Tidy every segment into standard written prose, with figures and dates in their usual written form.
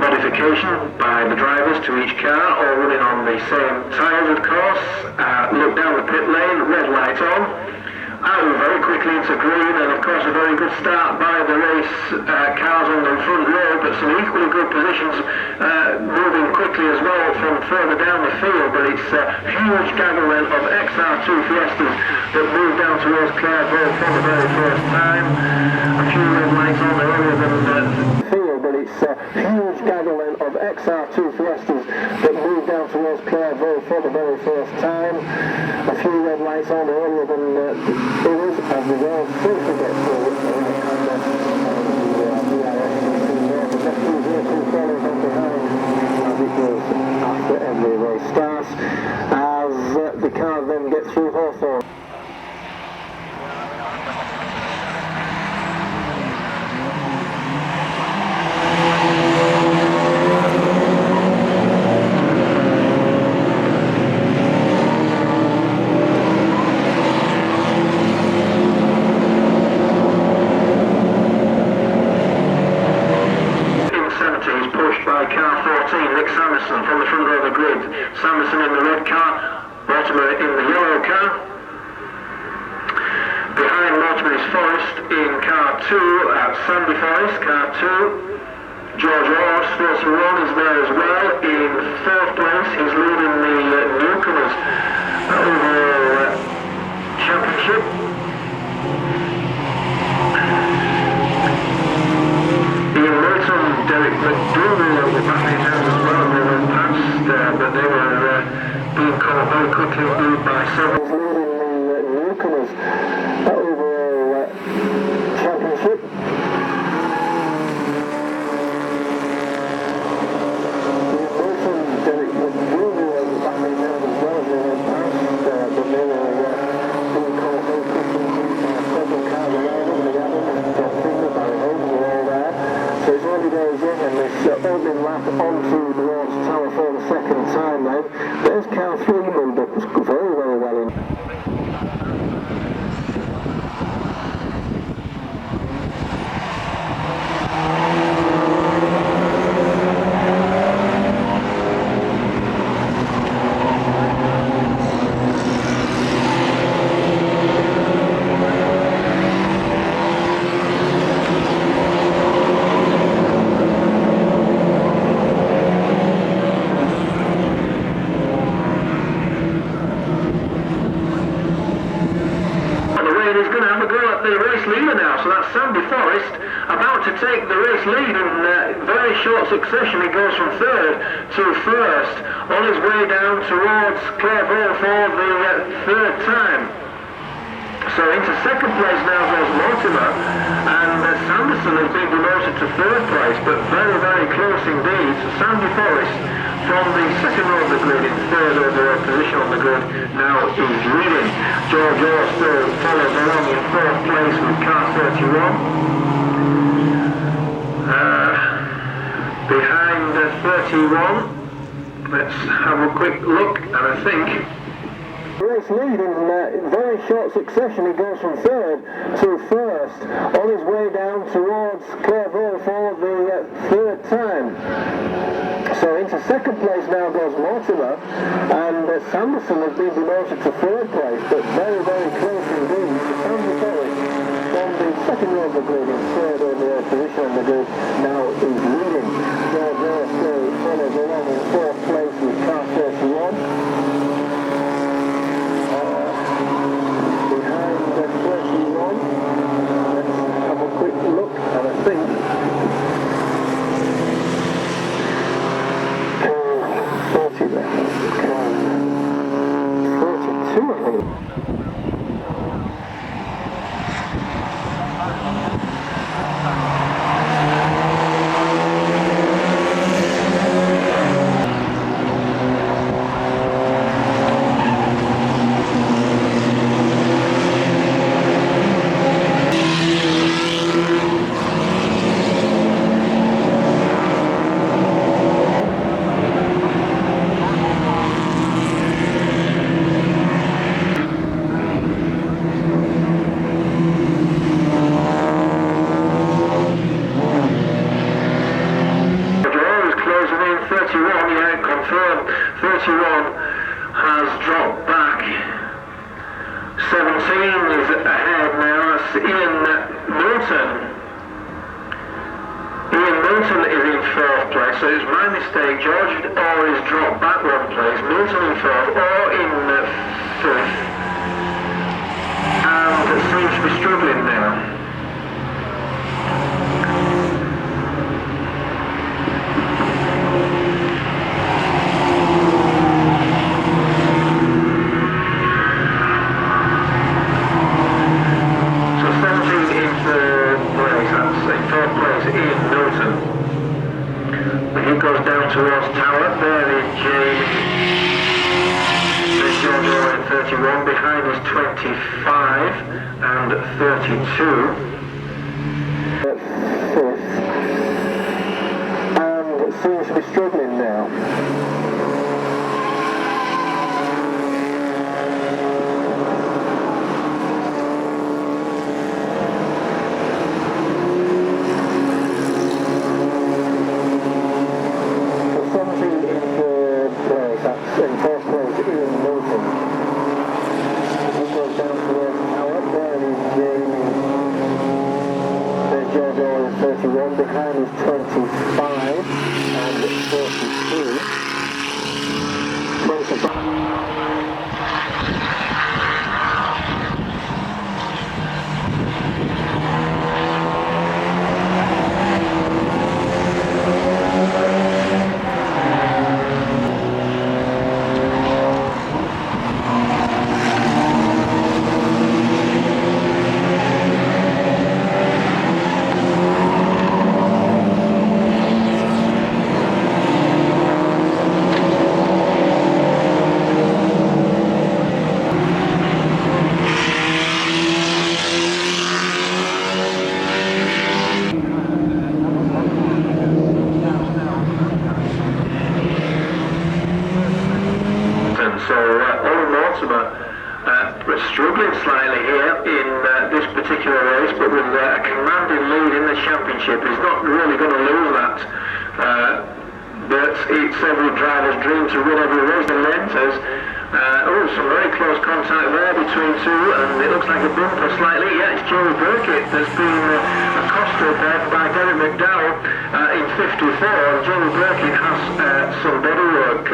modification by the drivers to each car, all running on the same tyres of course. Look down the pit lane, red light on. Out very quickly into green, and of course a very good start by the race cars on the front row, but some equally good positions moving quickly as well from further down the field. But it's a huge gaggle then of XR2 Fiestas that move down towards Clairvaux for the very first time. A few red lights on earlier than the field, but it's a huge gaggle then of XR2 Fiestas that move down towards Clairvaux for the very first time. A few red lights on earlier than it is, as we go quickly get forward. As it goes after every race starts, as the car then gets through Hawthorne. is Forrest in car 2 at Sandy Forest, car 2. George Orr, 41, is there as well in 4th place. He's leading the newcomers overall championship. Ian Milton, Derek McDougall at the back of his hands as well. They went past, but they were being caught very quickly moved by several. He's leading the newcomers overall championship. Opening lap onto the Lord's Tower for the second time now. There's car 3 moved up very, very well in. Sandy Forrest about to take the race lead in very short succession. He goes from 3rd to 1st on his way down towards Clairvaux for the 3rd time. So into 2nd place now goes Mortimer, and Sanderson has been demoted to 3rd place, but very, very close indeed. So Sandy Forrest from the 2nd row of the grid in 3rd overall position on the grid now is leading. George Orr still follows along in 4th place with car 31. Behind 31, let's have a quick look, and I think race lead in very short succession. He goes from 3rd to 1st on his way down towards Clairvaux for the 3rd time. So into 2nd place now goes Mortimer, and Sanderson has been demoted to 3rd place, but very, very close indeed. Sandy Forrest from the 2nd row of the grid in 3rd overall position on the grid now is leading. George Orr still follows along in 4th place with car 31. Behind 31, let's have a quick look, and I think 40 there. 42, I think. So it's my mistake. George Orr is dropped back 1 place. Milton in 4th, Orr in 5th, and seems to be struggling now. So 17 in 3rd place. That's in 4th place Ian Milton. He goes down towards Tower. There is James. There's George Orr in 31. Behind is 25 and 32. Fifth. And seems to be struggling now. Ian Milton. He goes down towards Tower. There is James. 21, behind is 25 and 42. 25. So all in all, we're struggling slightly here in this particular race, but with a commanding lead in the championship. He's not really going to lose that, but it's every driver's dream to win every race that enters. Some very close contact there between two, and it looks like a bumper slightly. Yeah, it's Jerry Burkett that's been accosted there by Derek McDowell in 54. Jerry Burkett has some bodywork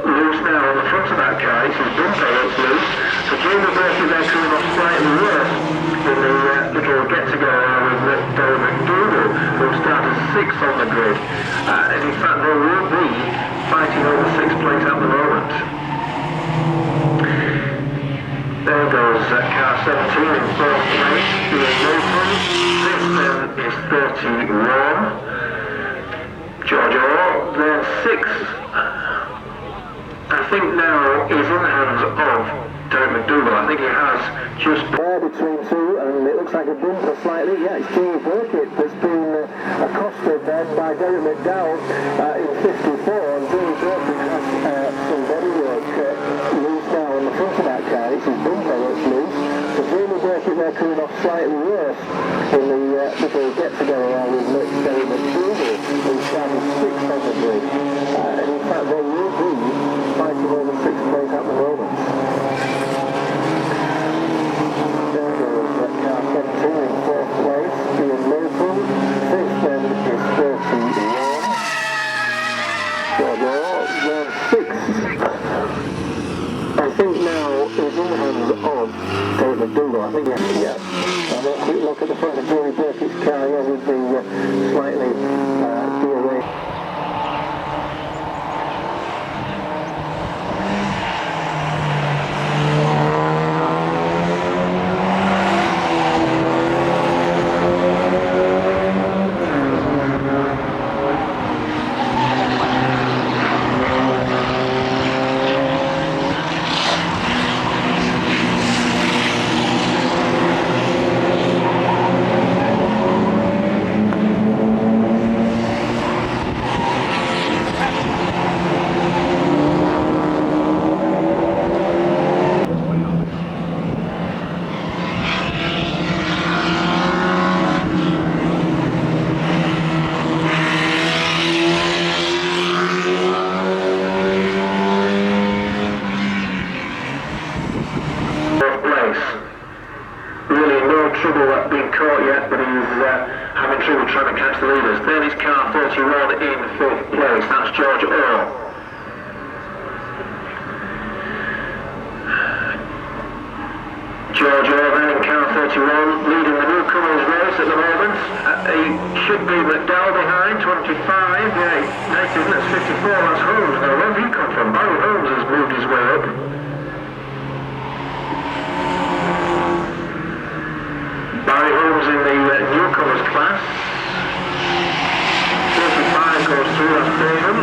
loose now on the front of that car. It's his bumper that's loose. So Jerry Burkett there coming off slightly worse in the little get-together with Derek McDougall, who started 6th on the grid. And in fact, they will be fighting over 6th place at the moment. There goes car 17 in 4th place, being Wilson. 5th then is 31. George Orr, then 6th. I think now is in the hands of Derek McDougall. I think he has just there between two, and it looks like a bumper slightly. Yeah, it's Jerry Burkett that's been accosted then by Derek McDowell in 54, and Jerry Burkett has some bodywork loose now on the front of that car. It's his bumper that's loose. So Jerry Burkett there coming off slightly worse in the little get-together with Derek McDougall, who started 6th on the grid. And in fact, they will be fighting over 6th place at the moment. There goes car 17 in 4th place, being Liverpool. 5th then is 31. George Orr, then 6th. I think now is in the hands of Derek McDougall. I think he has to get. Have a quick look at the front of Jerry Burkett's car here with the slightly dearranged. Trouble at being caught yet, but he's having trouble trying to catch the leaders. Then is car 41 in 5th place. That's George Orr. George Orr then in car 31, leading the newcomers race at the moment. He should be McDowell behind, 25. Yeah, next isn't it? 54. That's Holmes. Now, where did he come from? Barry Holmes has moved his way up. Barry Holmes in the newcomers class. 45 goes through, that's Bainham.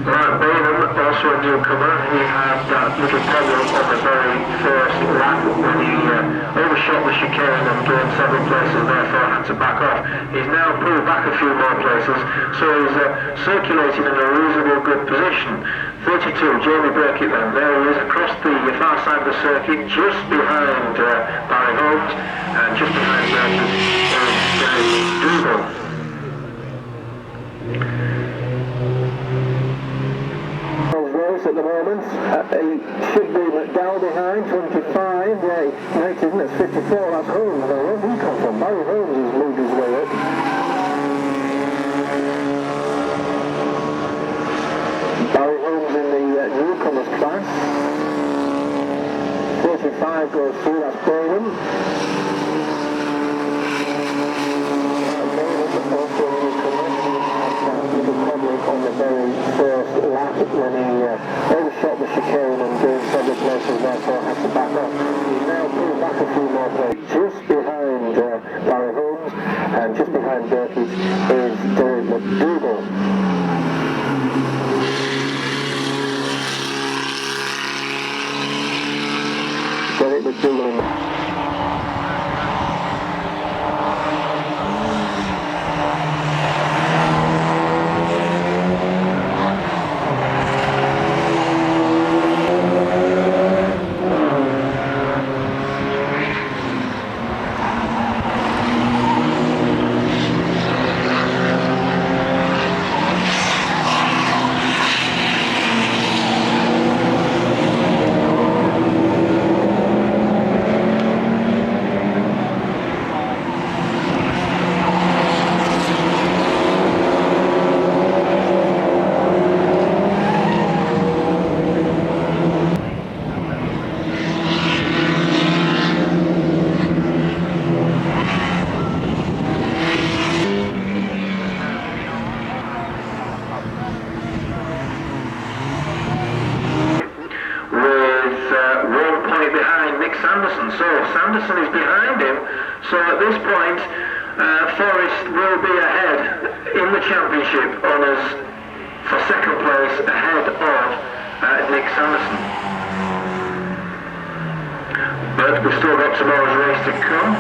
Right, Bainham, also a newcomer. He had that little problem on the very first lap when he overshot the chicane and gained several places, therefore had to back off. He's now pulled back a few more places, so he's circulating in a reasonable good position. 32, Jamie Burkett then, there he is across the far side of the circuit, just behind Barry Holmes, and just behind Burkett is Derek McDougall. Race at the moment, he should be McDowell behind, 25, yeah, 19, that's 54, that's Holmes, where did he come from? 5 goes through, that's Bowden. Also little public on the very first lap when he overshot the chicane and doing several places, therefore had to back up. He's now pulled back a few more places. Just behind Barry Holmes and just behind Burkitt is Derek McDougall. Derek McDougall. So Sanderson is behind him, so at this point Forrest will be ahead in the championship honours for second place ahead of Nick Sanderson. But we've still got tomorrow's race to come.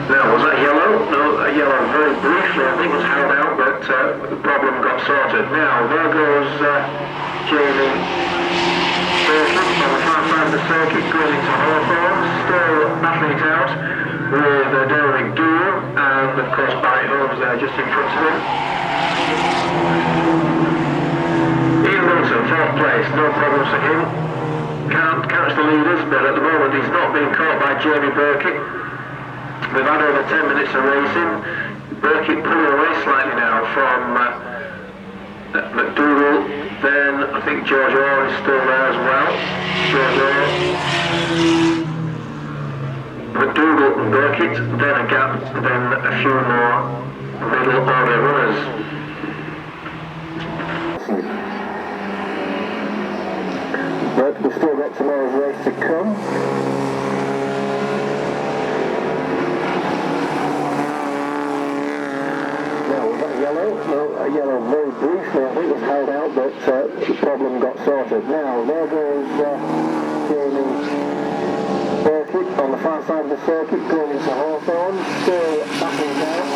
Now, was that yellow? No, yellow very briefly, I think was held out, but the problem got sorted. Now, there goes Jamie Burkitt on the far side of the circuit, going into Hawthorne, still battling it out with Derek McDougall, and of course Barry Holmes there just in front of him. Ian Wilson, 4th place, no problems for him. Can't catch the leaders, but at the moment he's not being caught by Jamie Burkitt. We've had over 10 minutes of racing. Burkitt pulling away slightly now from McDougall. Then I think George Orr is still there as well. George Orr, McDougall and Burkitt. Then a gap, then a few more middle order runners. But we've still got tomorrow's race to come. Yellow very briefly, I think was held out, but the problem got sorted. Now, there goes Jamie Burkitt on the far side of the circuit, going into Hawthorne, still battling out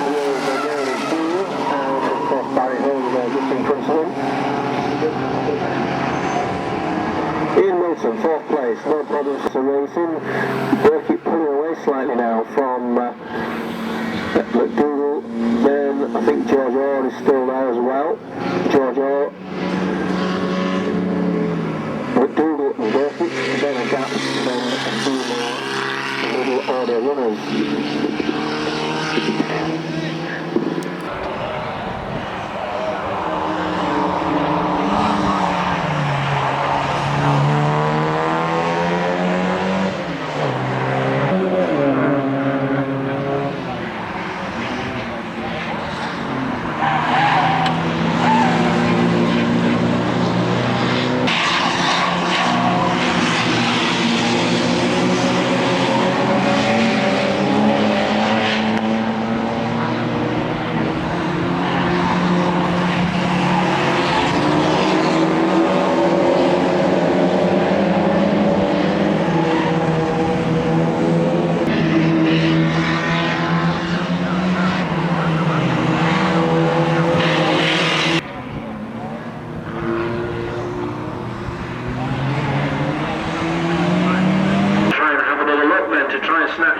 with Derek McDougall, and of course Barry Holmes there just in front of him. Ian Wilson, 4th place, no problems for racing. Burkitt pulling away slightly now from McDougall. Then I think George Orr is still there as well. George Orr, McDougall and Burkitt, then a gap, then a few more middle order runners.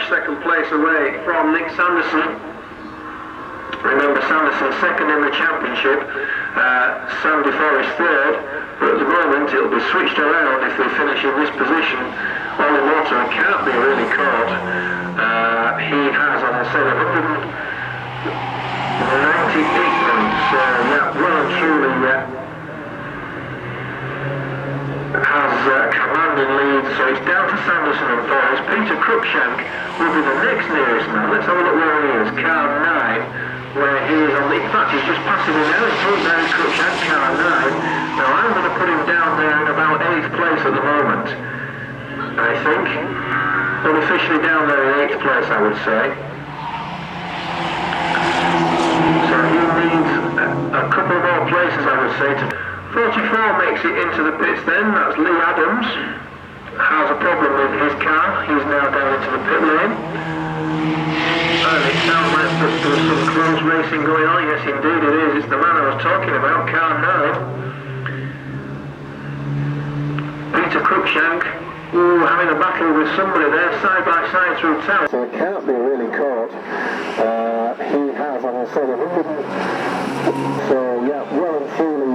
Second place away from Nick Sanderson. Remember, Sanderson second in the championship, Sandy Forrest third, but at the moment it'll be switched around if they finish in this position. Ollie Water can't be really caught. He has, as I said, 198 points, so yeah, well and truly it's down to Sanderson and Forrest. Peter Cruikshank will be the next nearest man. Let's have a look where he is. Car 9, where he is on the... In fact, he's just passing me now. He's put down Cruikshank, car 9. Now, I'm going to put him down there in about 8th place at the moment, I think. Unofficially down there in 8th place, I would say. So he needs a couple more places, I would say. 44 makes it into the pits then. That's Lee Adams. Has a problem with his car. He's now down into the pit lane. And it sounds like there's some close racing going on. Yes, indeed it is. It's the man I was talking about, car 9. Peter Cruikshank. Ooh, having a battle with somebody there, side by side through town. So it can't be really caught. He has, as I said, 100. So, yeah, well and truly,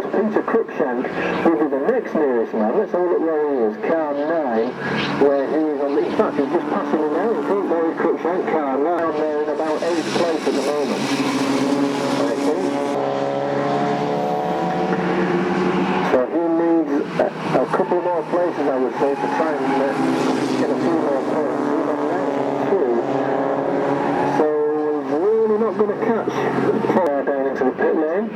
Peter Cruikshank will be the next nearest man. Let's have a look where he is. Car 9, where he is on the... In fact, he's just passing him now. There is Cruikshank, car 9, there in about 8th place at the moment, I think. So he needs a couple more places, I would say, to try and get a few more points. He's on 92. So he's really not going to catch far down into the pit lane.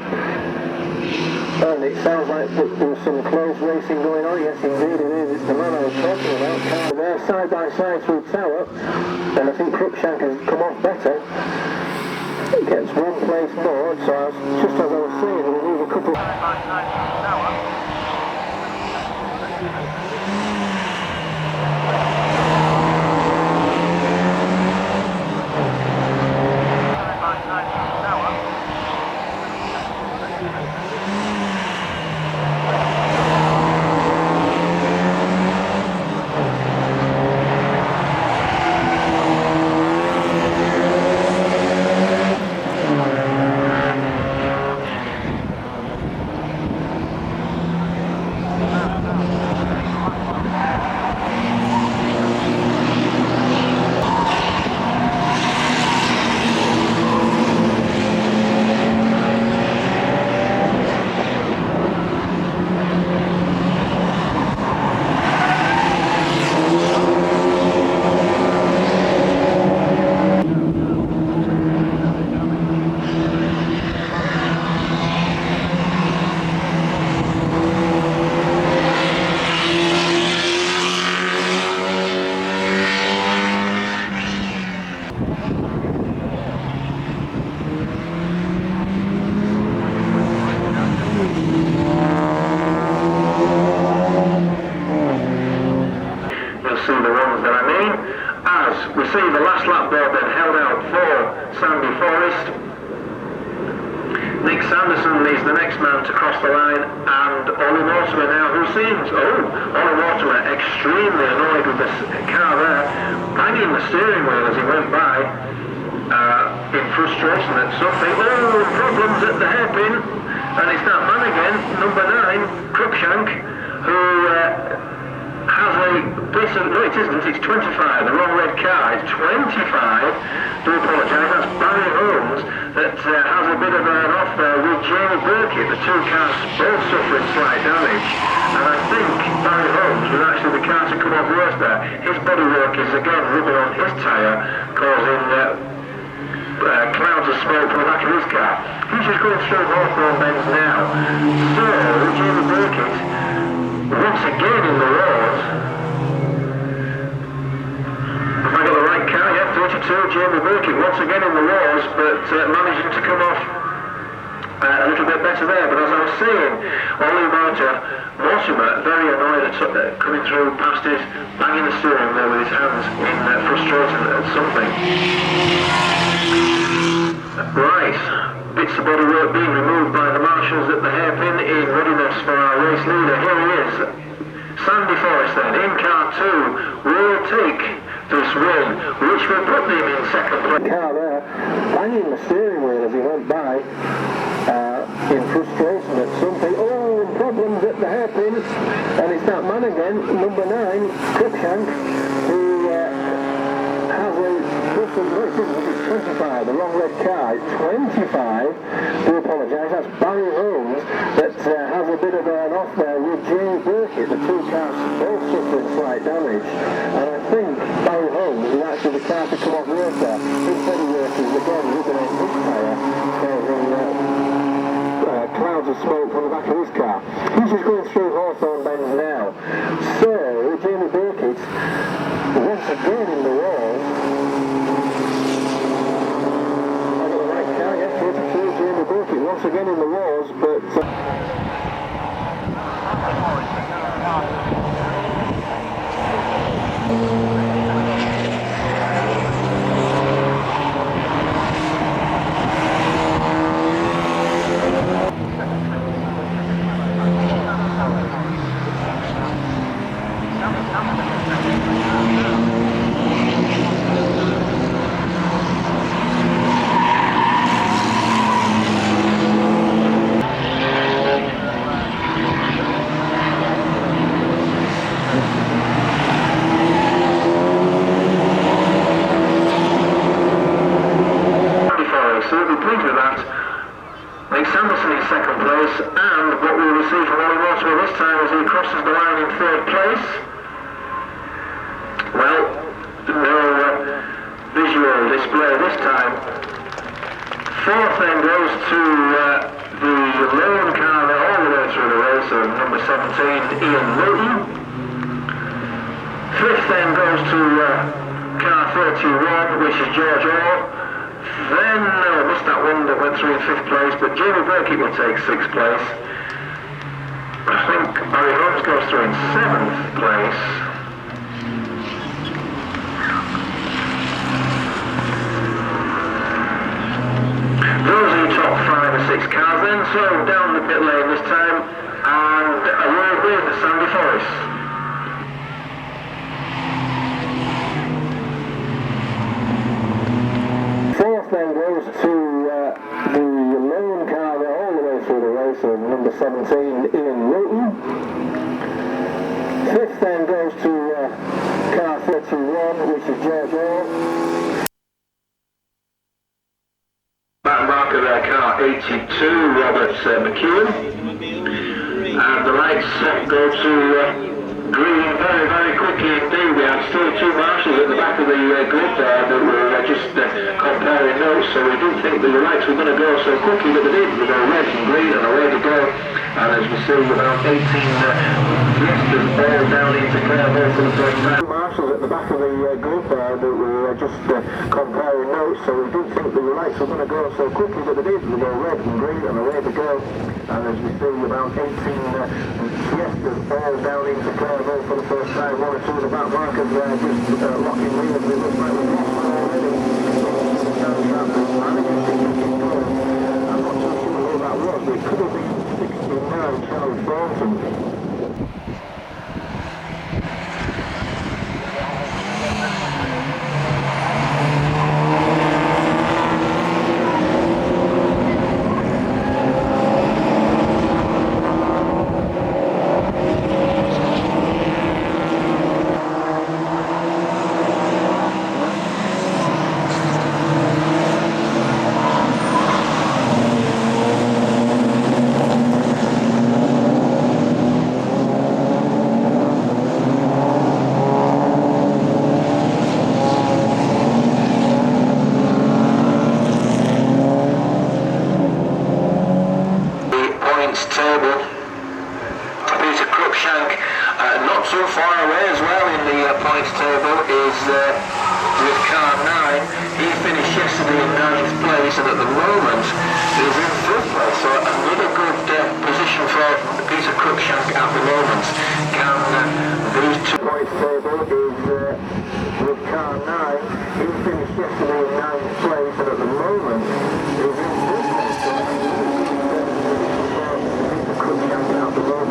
And it sounds like there's some close racing going on. Yes, indeed it is. It's the man I was talking about. They're side by side through Tower, and I think Cruikshank has come off better. He gets one place more, so just as I was saying, we'll move a couple. Side by side through Tower. We see the last lap board then held out for Sandy Forrest. Nick Sanderson is the next man to cross the line, and Ollie Mortimer now, who seems, Ollie Mortimer extremely annoyed with the car there, banging the steering wheel as he went by, in frustration at something. Problems at the hairpin, and it's that man again, number 9, Cruikshank, who has a piece of, no it isn't, it's 25, the wrong red car, it's 25, do apologise, that's Barry Holmes that has a bit of an off there with Jamie Burkett, the two cars both suffering slight damage, and I think Barry Holmes was actually the car to come off worse there. His bodywork is again rubbing on his tyre, causing clouds of smoke from the back of his car. He's just going through Hawthorne bends now, so Jamie Burkett once again in the wars. Have I got the right car? Yeah, 32, Jamie Burkett once again in the wars, but managing to come off a little bit better there. But as I was saying, Ollie Mortimer very annoyed at coming through past it, banging the steering wheel with his hands in frustration at something. Right. Bits of bodywork being removed by the marshals at the hairpin in readiness for our race leader. Here he is. Sandy Forrest then, in car 2, will take this win, which will put him in second place. Car there, banging the steering wheel as he went by, in frustration at something. Problems at the hairpin, and it's that man again, number 9, Cruikshank, who has it's 25, the wrong red car, it's 25, do apologise, that's Barry Holmes that has a bit of an off there with Jamie Burkett. The two cars both suffering slight damage, and I think Barry Holmes is actually the car to come off water. His body work is again ripping on his tyre, causing clouds of smoke from the back of his car. He's just going through Hawthorne Bends now. So Jamie Burkett once again in the walls. Jamie Burkett once again in the wars, but this time as he crosses the line in third place. Well, no visual display this time. Fourth then goes to the lone car all the way through the race of number 17, Ian Newton. Fifth then goes to car 31, which is George Orr. Then, missed that one that went through in fifth place, but Jamie Burkett will take sixth place. I think Barry Holmes goes through in seventh place. Those are your top 5 or 6 cars then, so down the pit lane this time, and away with Sandy Forrest. fourth then goes to the lone car all the way through the race of number 17, Ian Newton. Fifth then goes to car 31, which is George Orr. Back marker there, car 82, Robert McEwen. And the lights go to green very, very quickly indeed. We have still 2 marshals at the back of the grid there that were just comparing notes, so we didn't think that the lights were going to go so quickly, but they did. They go red and green and away to go. And as we see, about 18 Fiestas all down into Clairvaux for the first time. Marshals at the back of the grid there that were just comparing notes, so we didn't think the lights were going to go so quickly, but they did. They go red and green and away to go. And as we see, about 18 Fiestas all down into Clairvaux for the first time. 1 or 2 of the back markers there just locking wheels. It looks like we've lost one already. I'm not so sure who that was, but it could have been 69 Charlie Thornton. Not too far away as well in the points table is with car 9. He finished yesterday in 9th place and at the moment is in 5th place. So another good position for Peter Cruikshank at the moment. Can these 2 points table is with car 9. He finished yesterday in 9th place and at the moment is in 5th place. So Peter Cruikshank at the moment.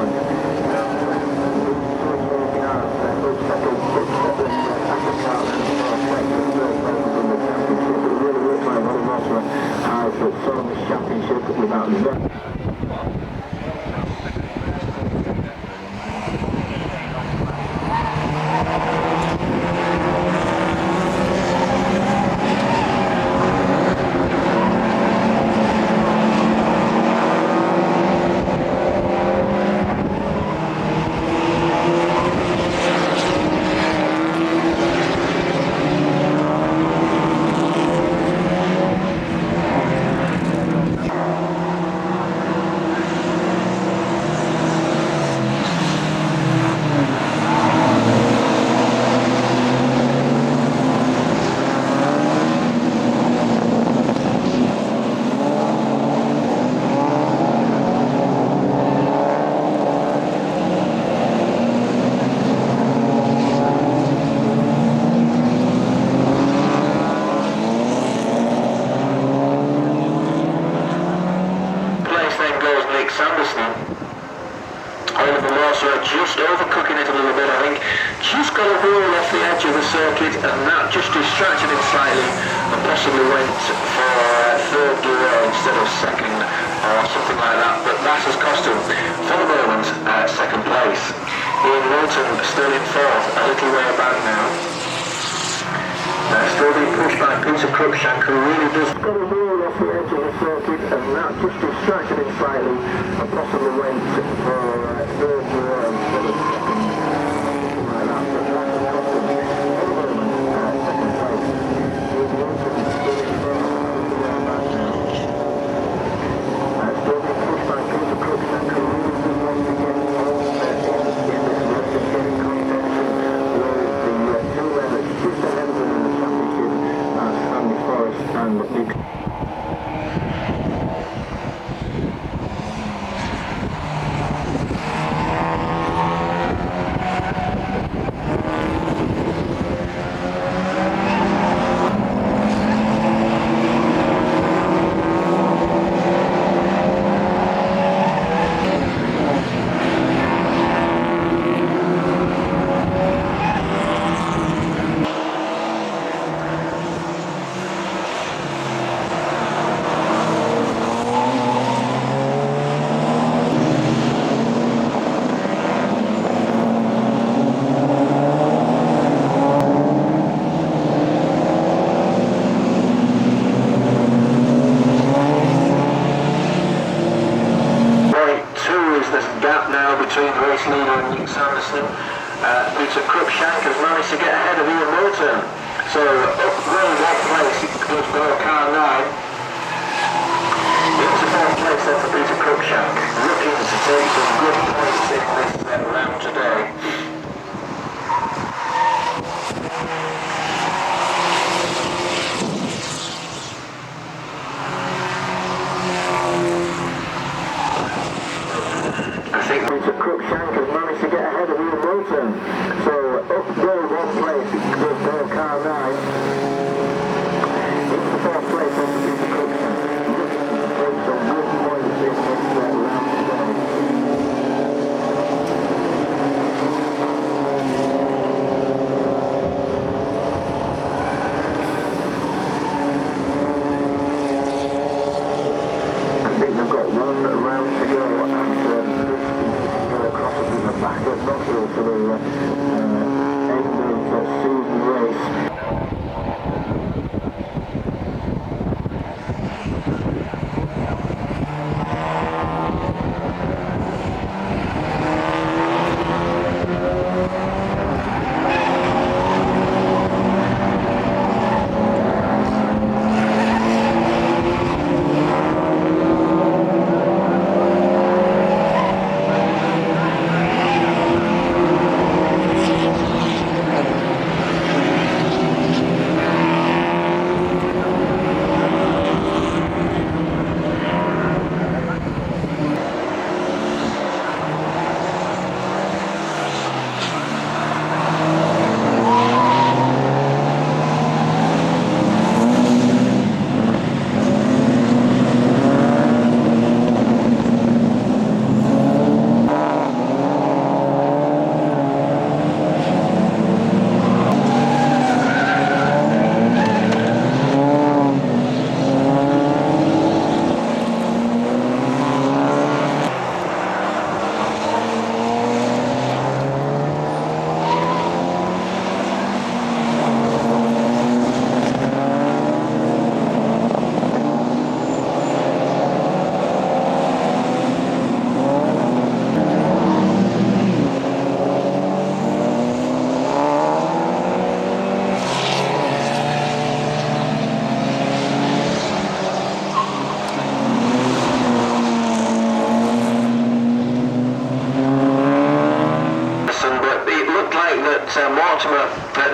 Championship without just overcooking it a little bit, I think. Just got a wheel off the edge of the circuit, and that just distracted him slightly, and possibly went for third gear instead of second, or something like that. But that has cost him, for the moment, second place. Ian Walton still in fourth, a little way back now. Still being pushed by Peter Cruikshank, who really does got a wheel off the edge of the circuit, and that just distracted him slightly, and possibly went for third gear instead of second, something like that. But that has cost him, for the moment, second place. Ian Walton still in fourth, a little way back now. Still being pushed by Peter Cruikshank, who really does want to get on in this race and get in contention with the two men just ahead of them in the championship, Andy Forrest and Nick. Between race leader and Nick Sanderson, Peter Cruikshank has managed to get ahead of Ian Walton. So upgrade that place, it goes below car 9. Into fourth place then for Peter Cruikshank, looking to take some good points in this round today. Peter Cruikshank has managed to get ahead of Ian Walton. So upgrade one place, it goes below car 9. Into fourth place then for Peter Cruikshank, looking to take some good points in this round today. I think we've got one round to go after this crosses in the back of Knoxville for the end of the season race.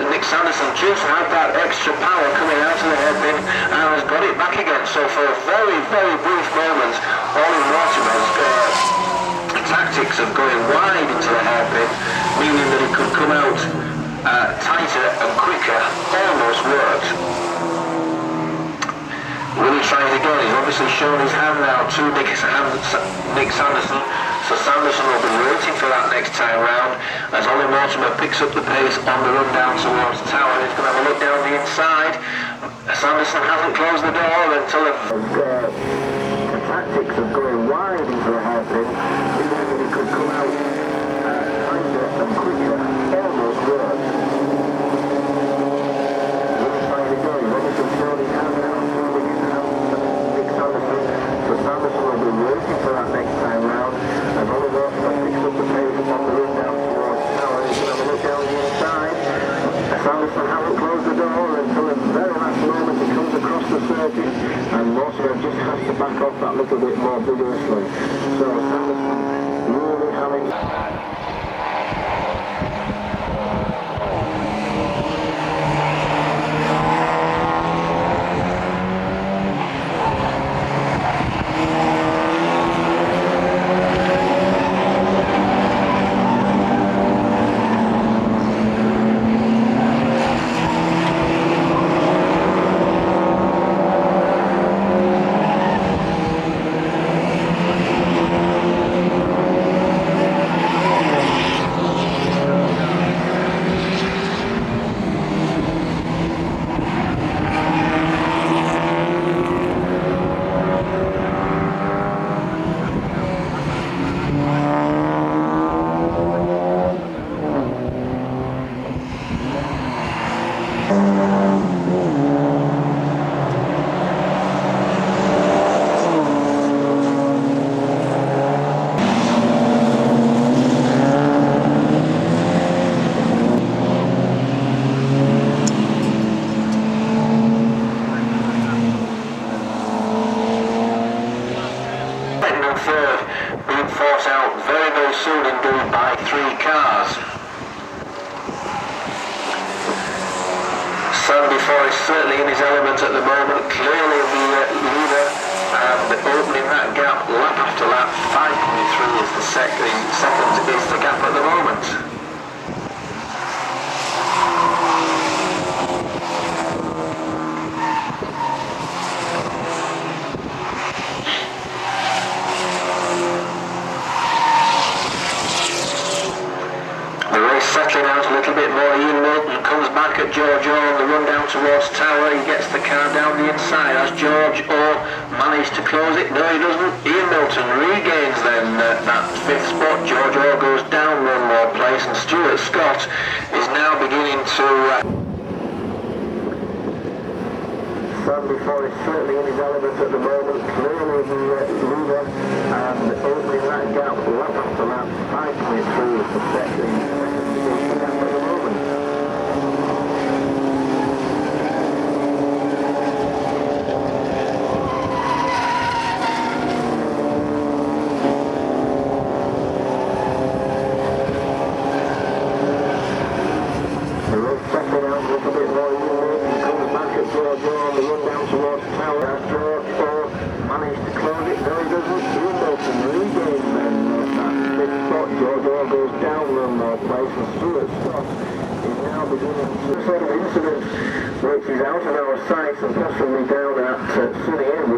Nick Sanderson just had that extra power coming out of the hairpin and has got it back again. So for a very, very brief moment, Ollie Mortimer's tactics of going wide into the hairpin, meaning that it could come out tighter and quicker, almost worked. Will he try it again? He's obviously shown his hand now to Nick Sanderson. So Sanderson will be waiting for that next time round as Ollie Mortimer picks up the pace on the run down towards Tower. He's going to have a look down the inside. Sanderson hasn't closed the door until the tactics of going wide into the hairpin, he knew that he could come out tighter and quicker, almost worked. He's trying to go, he's obviously shown his hand now to Nick Sanderson. So Sanderson will be waiting for that next time round as Ollie Mortimer picks up the pace on the run down towards Tower. He's going to have a look down the inside. Sanderson hasn't closed the door until the very last moment he comes across the circuit, and Mortimer just has to back off that little bit more vigorously. So Sanderson really having... Third, being forced out very, very soon indeed by 3 cars. Sam before is certainly in his element at the moment, clearly the leader, and opening that gap lap after lap. 5.3 is the second is the gap at the moment. Settling out a little bit more. Ian Milton comes back at George O on the run down towards Tower. He gets the car down the inside. Has George O managed to close it? No, he doesn't. Ian Milton regains then that 5th spot. George O goes down one more place, and Stuart Scott is now beginning to... Sam before is certainly in his element at the moment, clearly the leader, and opening that gap lap after lap. 5.3 is the second gap at the moment. The race settling out a little bit more. He comes back at George on the run down towards Tower. George managed to close it. No, he doesn't. Ian Milton regains then that 5th spot. George goes down one more place, and Stuart Scott is now beginning to sort of incident which is out of our sights and possibly down at Sunny End.